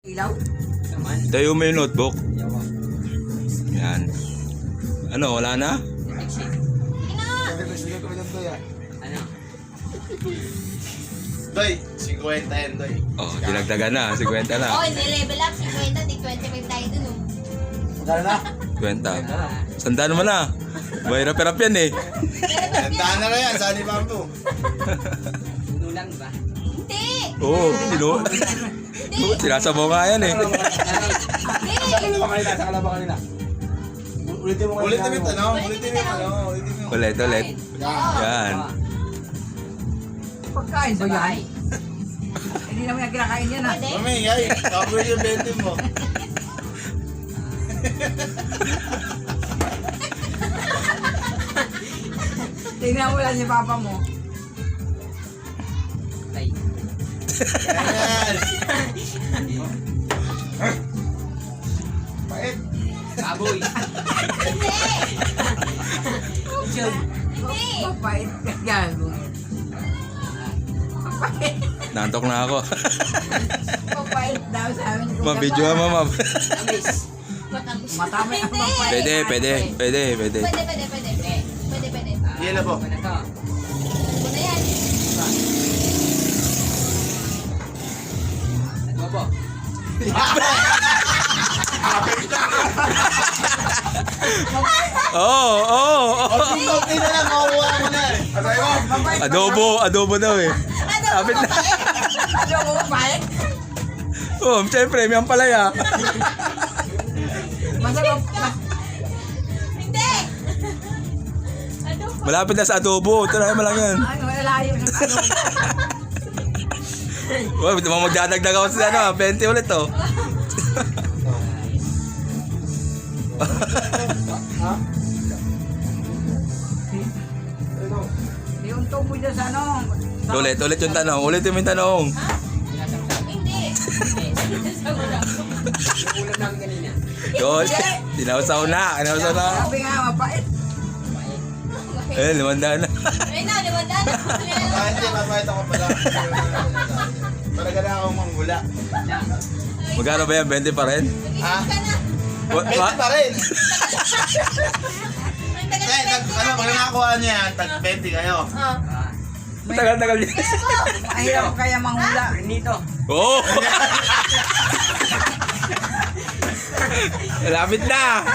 Ilaw? Tayo mo yung notebook. Yan. Ano, wala na? Ano? Doy, 50 yan, Doy. Oh, dinagdagan na. 50 na. Oh, ni-level up, 50, di 25 tayo dun, oh. Magkano na? 50. Sandaan mo na. Mahirap-hirap yan eh. Tandaan na yan, saan ni Pampo? Puno lang ba? Hindi! Oo, sinasabaw nga yan eh. Hindi! Ulitin mo yung tanong, ulitin mo yung tanong, ulitin mo yung... Ulit. Yan. Pagkain ba yan? Hindi naman yung kinakain yan ha. Pwede? Mami, ay, cover yung 20 mo. Tingnan mo lang si papa mo. Tay. Yes! Pait! Baboy. Hindi! Jug. Hindi! Mapait ka gago. Mapait. Nantok na ako. Mapait daw sa amin. Mabidyo mo, ma'am. Amis. Matamis. Matami ang mapait. Pwede. Pwede. Pwede. Yan na po. Ano to? Ano na yan? Ano po? Oo. Okay na lang, makuha mo na eh. Asay mo? Adobo daw eh. Ano? Abit na. Ano mo mapait? Oh, siyempre, may ampalaya. Masarap. Hindi! Ano po? Malapit na sa adobo. Try mo lang yan. Ano, layo ng ano. Oh, magdadagdag ako sa ano, 20 ulit oh. Yung tubo dyan sa ano. Ulit yung tanong. Ulitin mo yung tanong. Hindi! Yung ulam namin kanina. Yun, sinausaw na. Sabi nga, mapait. Eh, 500 na. Ay na, limanda na. Bakit hindi, mapait ako pala. Talaga na akong manghula. Magkano ba yan? 20 pa rin? Ha? Ka na. 20 pa rin. Ang tagal Kaya, ano, pag nakakuha niya yan, tag 20 kayo. Oh. Tagal yan. Mahirap kaya manghula. Nito. Oo! Malapit na!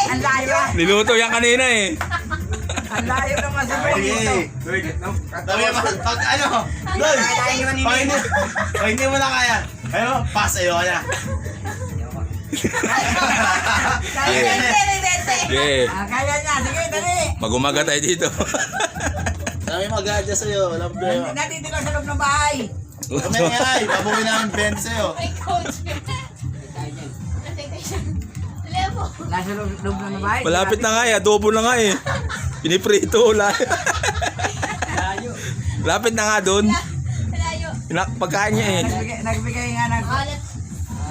Ang layo. Niluto yan kanina eh. Ang layo naman sa dito. Sabi mo, pag ano, Doy, pag hindi mo na kaya, ano, pass ayo ka na. Okay. Kaya niya. Sige, dali. Mag-umaga tayo dito. Sabi mag-adjust sa'yo, walang problema. Nandito ka sa loob ng bahay. Kami ay, babuhin namin 20 sa'yo. Ay, coach. Tayo dyan. Levo. Nasa loob ng bahay. Malapit na nga eh. Adobo na nga eh. Piniprito. Layo. Lapit na nga dun. Layo. Pagkain niya eh. Nagbigay nga ng...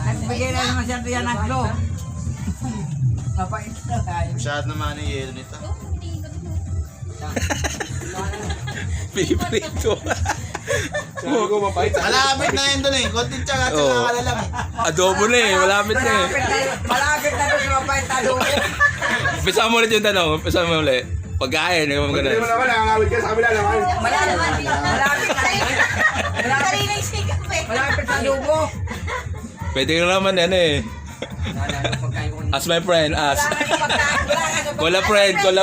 Nagbigay na naman siya yan ng glow. Mapait na tayo. Masyad naman yung yelo nito. Piniprito. Malapit na yun dun eh. Konting tsaga, Oo. tsaga ka na lang. Adobo na eh. Malapit na eh. Malapit na doon sa mapait na doon. Pisa mo ulit yung tanong. Pisa mo ulit. Pagkain. Hindi mo ganun. Malapit na. Kanina yung sikap eh. Malapit na dugo. Pwede ka naman yan eh. Naalala ko pagkain ko kanina. As my friend, as. Wala ka sa pagkain. Wala friend. Wala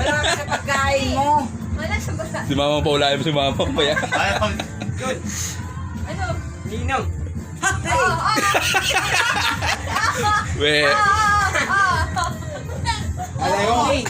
ka sa pagkain mo. Wala sa basa. Si mama pa ulayan mo si mama pa yan. Ayaw. Ano? Ninong. Oo. We. Oo. Ayaw. Hey.